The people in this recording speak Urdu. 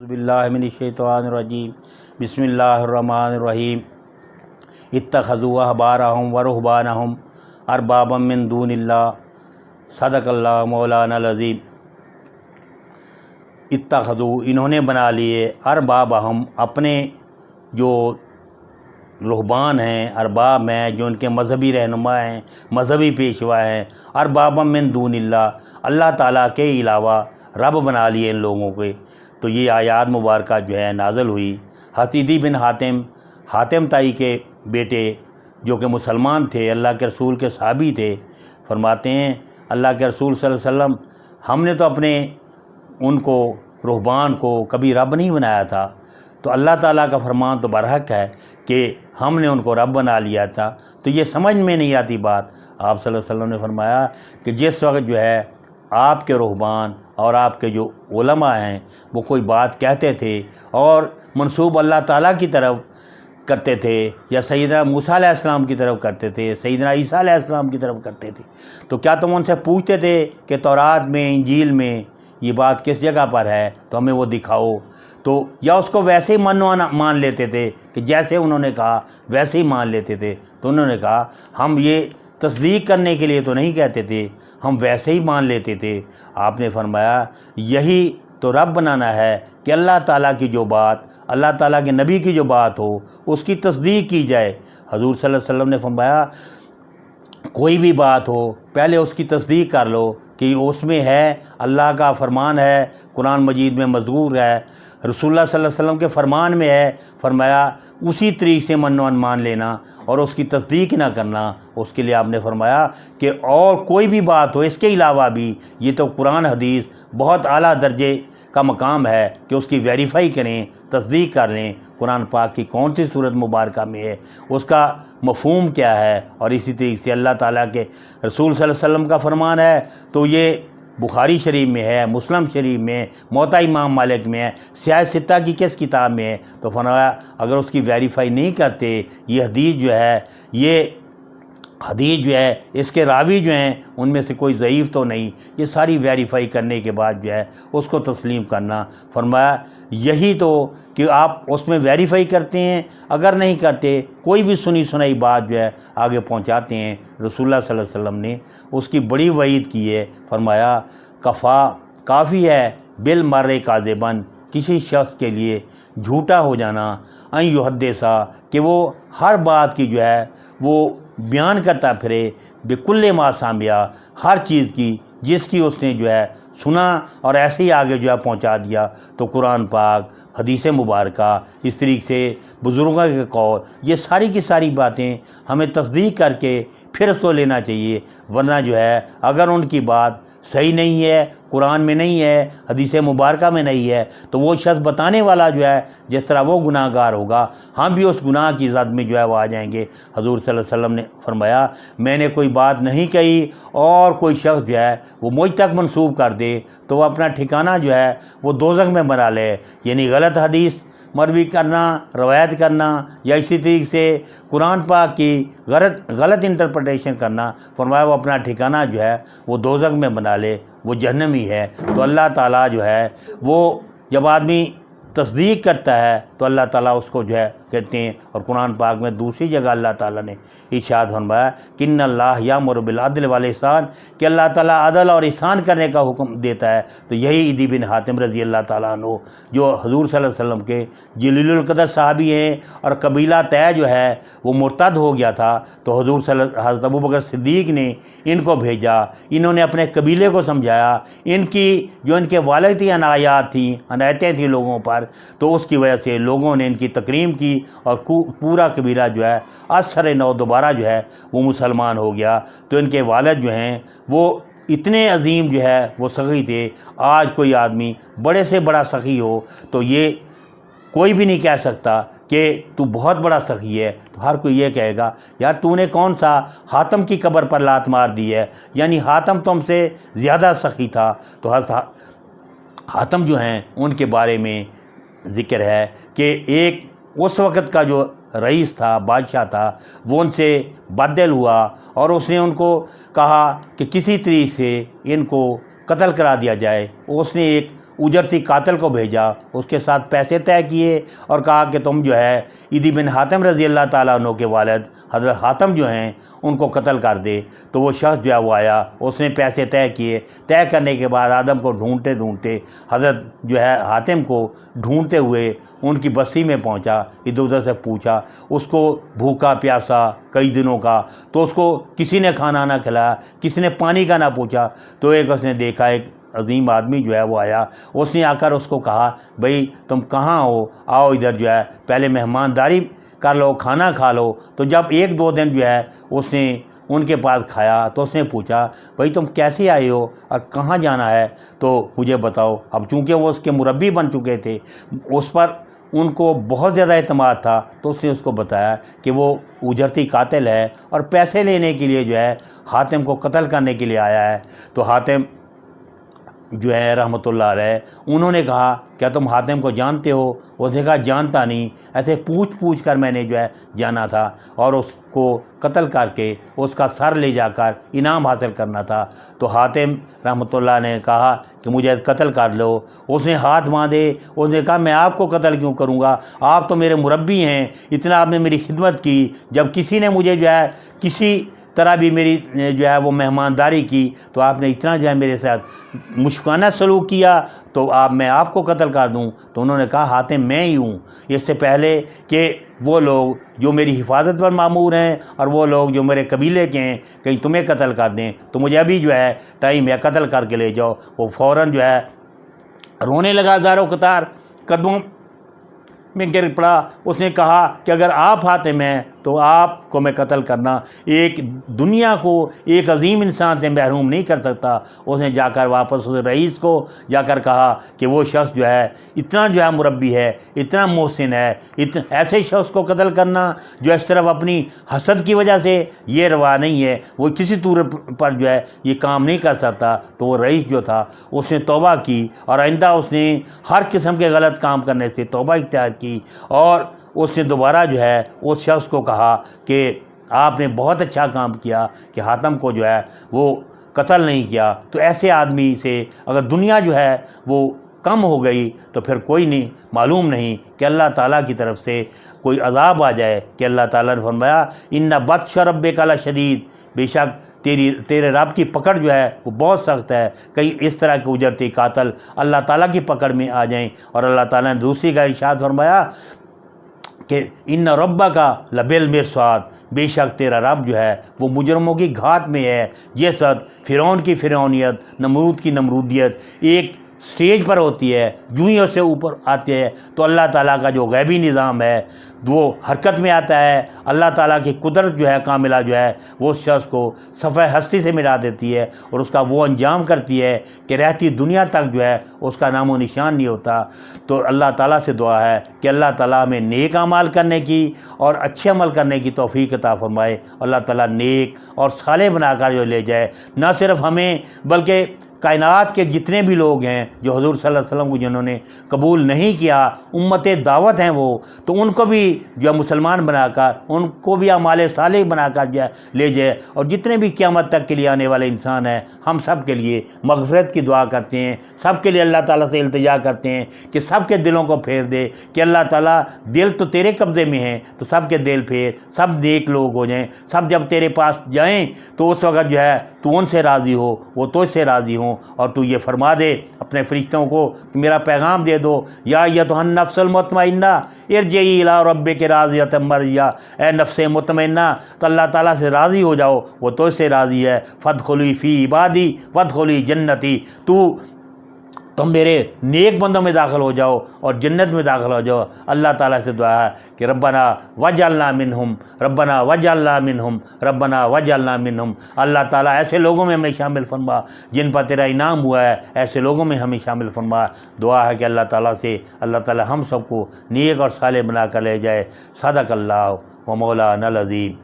باللہ من الشیطان الرجیم بسم اللہ الرحمن الرحیم اتخذوا احبارهم ورهبانهم اربابا من دون اللہ صدق اللہ مولانا العظیم۔ اتخذوا انہوں نے بنا لیے اربابہم اپنے جو رہبان ہیں، ارباب ہیں جو ان کے مذہبی رہنما ہیں، مذہبی پیشوا ہیں، اربابا من دون اللہ اللہ تعالیٰ کے علاوہ رب بنا لیے ان لوگوں کے۔ تو یہ آیات مبارکہ جو ہے نازل ہوئی عدی بن حاتم تائی کے بیٹے جو کہ مسلمان تھے، اللہ کے رسول کے صحابی تھے، فرماتے ہیں اللہ کے رسول صلی اللہ علیہ وسلم ہم نے تو اپنے ان کو رہبان کو کبھی رب نہیں بنایا تھا، تو اللہ تعالیٰ کا فرمان تو برحق ہے کہ ہم نے ان کو رب بنا لیا تھا۔ تو یہ سمجھ میں نہیں آتی بات۔ آپ صلی اللہ علیہ وسلم نے فرمایا کہ جس وقت جو ہے آپ کے رہبان اور آپ کے جو علماء ہیں وہ کوئی بات کہتے تھے اور منسوب اللہ تعالیٰ کی طرف کرتے تھے یا سیدنا موسیٰ علیہ السلام کی طرف کرتے تھے، سیدنا عیسیٰ علیہ السلام کی طرف کرتے تھے، تو کیا تم ان سے پوچھتے تھے کہ تورات میں، انجیل میں یہ بات کس جگہ پر ہے تو ہمیں وہ دکھاؤ؟ تو یا اس کو ویسے ہی مان لیتے تھے کہ جیسے انہوں نے کہا ویسے ہی مان لیتے تھے؟ تو انہوں نے کہا ہم یہ تصدیق کرنے کے لیے تو نہیں کہتے تھے، ہم ویسے ہی مان لیتے تھے۔ آپ نے فرمایا یہی تو رب بنانا ہے کہ اللہ تعالیٰ کی جو بات، اللہ تعالیٰ کے نبی کی جو بات ہو اس کی تصدیق کی جائے۔ حضور صلی اللہ علیہ وسلم نے فرمایا کوئی بھی بات ہو پہلے اس کی تصدیق کر لو کہ اس میں ہے، اللہ کا فرمان ہے، قرآن مجید میں مذکور ہے، رسول اللہ صلی اللہ علیہ وسلم کے فرمان میں ہے، فرمایا اسی طریق سے مان لینا اور اس کی تصدیق نہ کرنا۔ اس کے لیے آپ نے فرمایا کہ اور کوئی بھی بات ہو اس کے علاوہ بھی، یہ تو قرآن حدیث بہت اعلیٰ درجے کا مقام ہے کہ اس کی ویریفائی کریں، تصدیق کر لیں، قرآن پاک کی کون سی صورت مبارکہ میں ہے، اس کا مفہوم کیا ہے، اور اسی طریقے سے اللہ تعالیٰ کے رسول صلی اللہ علیہ وسلم کا فرمان ہے تو یہ بخاری شریف میں ہے، مسلم شریف میں، موطا امام مالک میں ہے، سیاہ ستہ کی کس کتاب میں ہے؟ تو فرمایا اگر اس کی ویریفائی نہیں کرتے، یہ حدیث جو ہے اس کے راوی جو ہیں ان میں سے کوئی ضعیف تو نہیں، یہ ساری ویریفائی کرنے کے بعد جو ہے اس کو تسلیم کرنا۔ فرمایا یہی تو کہ آپ اس میں ویریفائی کرتے ہیں، اگر نہیں کرتے کوئی بھی سنی سنائی بات جو ہے آگے پہنچاتے ہیں۔ رسول اللہ صلی اللہ علیہ وسلم نے اس کی بڑی وعید کی ہے، فرمایا کافی ہے بالمرء کاذبا، کسی شخص کے لیے جھوٹا ہو جانا، ان یحدثا کہ وہ ہر بات کی جو ہے وہ بیان کرتا پھرے، بکل ما سمع ہر چیز کی جس کی اس نے جو ہے سنا اور ایسے ہی آگے جو ہے پہنچا دیا۔ تو قرآن پاک، حدیث مبارکہ، اس طریقے سے بزرگوں کے قول، یہ ساری کی ساری باتیں ہمیں تصدیق کر کے پھر اس کو لینا چاہیے، ورنہ جو ہے اگر ان کی بات صحیح نہیں ہے، قرآن میں نہیں ہے، حدیث مبارکہ میں نہیں ہے، تو وہ شخص بتانے والا جو ہے جس طرح وہ گناہ گار ہوگا، ہم بھی اس گناہ کی زد میں جو ہے وہ آ جائیں گے۔ حضور صلی اللہ علیہ وسلم نے فرمایا میں نے کوئی بات نہیں کہی اور کوئی شخص جو ہے وہ مجھ تک منسوب کر دے تو وہ اپنا ٹھکانہ جو ہے وہ دوزخ میں بنا لے، یعنی غلط حدیث مروی کرنا، روایت کرنا، یا اسی طریقے سے قرآن پاک کی غلط انٹرپریٹیشن کرنا، فرمایا وہ اپنا ٹھکانہ جو ہے وہ دوزخ میں بنا لے، وہ جہنمی ہے۔ تو اللہ تعالیٰ جو ہے وہ جب آدمی تصدیق کرتا ہے تو اللہ تعالیٰ اس کو جو ہے کہتے ہیں، اور قرآن پاک میں دوسری جگہ اللہ تعالیٰ نے ارشاد فرمایا کہ ان اللہ یامر بالعدل والاحسان، کہ اللہ تعالیٰ عدل اور احسان کرنے کا حکم دیتا ہے۔ تو یہی عدی بن حاتم رضی اللہ تعالیٰ عنہ جو حضور صلی اللہ علیہ وسلم کے جلیل القدر صحابی ہیں، اور قبیلہ طے جو ہے وہ مرتد ہو گیا تھا، تو حضرت ابوبکر صدیق نے ان کو بھیجا، انہوں نے اپنے قبیلے کو سمجھایا، ان کی جو ان کے والد کی عنایتیں تھیں لوگوں پر، تو اس کی وجہ سے لوگوں نے ان کی تکریم کی اور پورا قبیلہ جو ہے اثر نو دوبارہ جو ہے وہ مسلمان ہو گیا۔ تو ان کے والد جو ہیں وہ اتنے عظیم جو ہے وہ سخی تھے۔ آج کوئی آدمی بڑے سے بڑا سخی ہو تو یہ کوئی بھی نہیں کہہ سکتا کہ تو بہت بڑا سخی ہے، تو ہر کوئی یہ کہے گا یار تو نے کون سا حاتم کی قبر پر لات مار دی ہے، یعنی حاتم تم سے زیادہ سخی تھا۔ تو حاتم جو ہیں ان کے بارے میں ذکر ہے کہ ایک اس وقت کا جو رئیس تھا، بادشاہ تھا، وہ ان سے بددل ہوا اور اس نے ان کو کہا کہ کسی طریقے سے ان کو قتل کرا دیا جائے۔ اس نے ایک اجرتی قاتل کو بھیجا، اس کے ساتھ پیسے طے کیے اور کہا کہ تم جو ہے عدی بن حاتم رضی اللہ تعالیٰ عنہ کے والد حضرت حاتم جو ہیں ان کو قتل کر دے۔ تو وہ شخص جو ہے وہ آیا، اس نے پیسے طے کیے، طے کرنے کے بعد آدم کو ڈھونڈتے ڈھونڈتے حضرت جو ہے حاتم کو ڈھونڈتے ہوئے ان کی بستی میں پہنچا، ادھر ادھر سے پوچھا، اس کو بھوکا پیاسا کئی دنوں کا، تو اس کو کسی نے کھانا نہ کھلایا، کسی نے پانی کا نہ پوچھا۔ تو ایک اس نے دیکھا ایک عظیم آدمی جو ہے وہ آیا، اس نے آ کر اس کو کہا بھئی تم کہاں ہو، آؤ ادھر جو ہے پہلے مہمانداری کر لو، کھانا کھا لو۔ تو جب ایک دو دن جو ہے اس نے ان کے پاس کھایا تو اس نے پوچھا بھئی تم کیسے آئے ہو اور کہاں جانا ہے تو مجھے بتاؤ۔ اب چونکہ وہ اس کے مربی بن چکے تھے، اس پر ان کو بہت زیادہ اعتماد تھا، تو اس نے اس کو بتایا کہ وہ اجرتی قاتل ہے اور پیسے لینے کے لیے جو ہے حاتم کو قتل کرنے کے لیے آیا ہے۔ تو حاتم جو ہے رحمۃ اللہ علیہ انہوں نے کہا کیا تم حاتم کو جانتے ہو؟ اس نے کہا جانتا نہیں، ایسے پوچھ کر میں نے جو ہے جانا تھا اور اس کو قتل کر کے اس کا سر لے جا کر انعام حاصل کرنا تھا۔ تو حاتم رحمۃ اللہ نے کہا کہ مجھے قتل کر لو۔ اس نے ہاتھ باندھے، اس نے کہا میں آپ کو قتل کیوں کروں گا، آپ تو میرے مربی ہیں، اتنا آپ نے میری خدمت کی، جب کسی نے مجھے جو ہے کسی طرح بھی میری جو ہے وہ مہمانداری کی تو آپ نے اتنا جو ہے میرے ساتھ مشفقانہ سلوک کیا، تو میں آپ کو قتل کر دوں۔ تو انہوں نے کہا حاتم میں ہی ہوں، اس سے پہلے کہ وہ لوگ جو میری حفاظت پر مامور ہیں اور وہ لوگ جو میرے قبیلے کے ہیں کہیں تمہیں قتل کر دیں تو مجھے ابھی جو ہے ٹائم ہے، قتل کر کے لے جاؤ۔ وہ فوراً جو ہے رونے لگا زارو قطار، قدموں میں گر پڑا۔ اس نے کہا کہ اگر آپ حاتم ہیں تو آپ کو میں قتل کرنا ایک دنیا کو ایک عظیم انسان سے محروم نہیں کر سکتا۔ اس نے جا کر واپس اس رئیس کو جا کر کہا کہ وہ شخص جو ہے اتنا جو ہے مربی ہے، اتنا محسن ہے، ایسے شخص کو قتل کرنا جو اس طرف اپنی حسد کی وجہ سے، یہ روا نہیں ہے، وہ کسی طور پر جو ہے یہ کام نہیں کر سکتا۔ تو وہ رئیس جو تھا اس نے توبہ کی اور آئندہ اس نے ہر قسم کے غلط کام کرنے سے توبہ اختیار کی، اور اس نے دوبارہ جو ہے اس شخص کو کہا کہ آپ نے بہت اچھا کام کیا کہ حاتم کو جو ہے وہ قتل نہیں کیا۔ تو ایسے آدمی سے اگر دنیا جو ہے وہ کم ہو گئی تو پھر کوئی نہیں، معلوم نہیں کہ اللہ تعالیٰ کی طرف سے کوئی عذاب آ جائے کہ اللہ تعالیٰ نے فرمایا ان بطش ربک لشدید، بے شک تیرے رب کی پکڑ جو ہے وہ بہت سخت ہے۔ کئی اس طرح کے اجرتی قاتل اللہ تعالیٰ کی پکڑ میں آ جائیں۔ اور اللہ تعالیٰ نے دوسری کا ارشاد فرمایا کہ ان ربک لبالمرصاد، بے شک تیرا رب جو ہے وہ مجرموں کی گھات میں ہے۔ جیسد فرعون کی فرعونیت، نمرود کی نمرودیت ایک سٹیج پر ہوتی ہے، جو ہی اس سے اوپر آتے ہیں تو اللہ تعالیٰ کا جو غیبی نظام ہے وہ حرکت میں آتا ہے۔ اللہ تعالیٰ کی قدرت جو ہے کاملہ جو ہے وہ اس شخص کو صفحہ ہستی سے ملا دیتی ہے اور اس کا وہ انجام کرتی ہے کہ رہتی دنیا تک جو ہے اس کا نام و نشان نہیں ہوتا۔ تو اللہ تعالیٰ سے دعا ہے کہ اللہ تعالیٰ ہمیں نیک اعمال کرنے کی اور اچھے عمل کرنے کی توفیق عطا فرمائے۔ اللہ تعالیٰ نیک اور صالح بنا کر جو لے جائے، نہ صرف ہمیں بلکہ کائنات کے جتنے بھی لوگ ہیں جو حضور صلی اللہ علیہ وسلم کو جنہوں نے قبول نہیں کیا، امت دعوت ہیں وہ، تو ان کو بھی جو ہے مسلمان بنا کر، ان کو بھی اعمال صالح بنا کر جو ہے لے جائے، اور جتنے بھی قیامت تک کے لیے آنے والے انسان ہیں ہم سب کے لیے مغفرت کی دعا کرتے ہیں، سب کے لیے اللہ تعالیٰ سے التجا کرتے ہیں کہ سب کے دلوں کو پھیر دے، کہ اللہ تعالیٰ دل تو تیرے قبضے میں ہیں، تو سب کے دل پھیر، سب نیک لوگ ہو جائیں، سب جب تیرے پاس جائیں تو اس وقت جو ہے تو ان سے راضی ہو، وہ تو اس سے راضی ہوں، اور تو یہ فرما دے اپنے فرشتوں کو کہ میرا پیغام دے دو، یا ایتھا النفس المطمئنہ ارجعی الی ربک راضیۃ مرضیہ، اے نفس مطمئنہ تو اللہ تعالیٰ سے راضی ہو جاؤ، وہ تو اس سے راضی ہے۔ فادخلی فی عبادی وادخلی جنتی، تم میرے نیک بندوں میں داخل ہو جاؤ اور جنت میں داخل ہو جاؤ۔ اللہ تعالیٰ سے دعا ہے کہ ربنا وجعلنا منہم، ربنا وجعلنا منہم، ربنا وجعلنا منہم۔ اللہ تعالیٰ ایسے لوگوں میں ہمیں شامل فرما جن پر تیرا انعام ہوا ہے، ایسے لوگوں میں ہمیں شامل فرما۔ دعا ہے کہ اللہ تعالیٰ سے اللہ تعالیٰ ہم سب کو نیک اور صالح بنا کر لے جائے۔ صدق اللہ و مولانا العظیم۔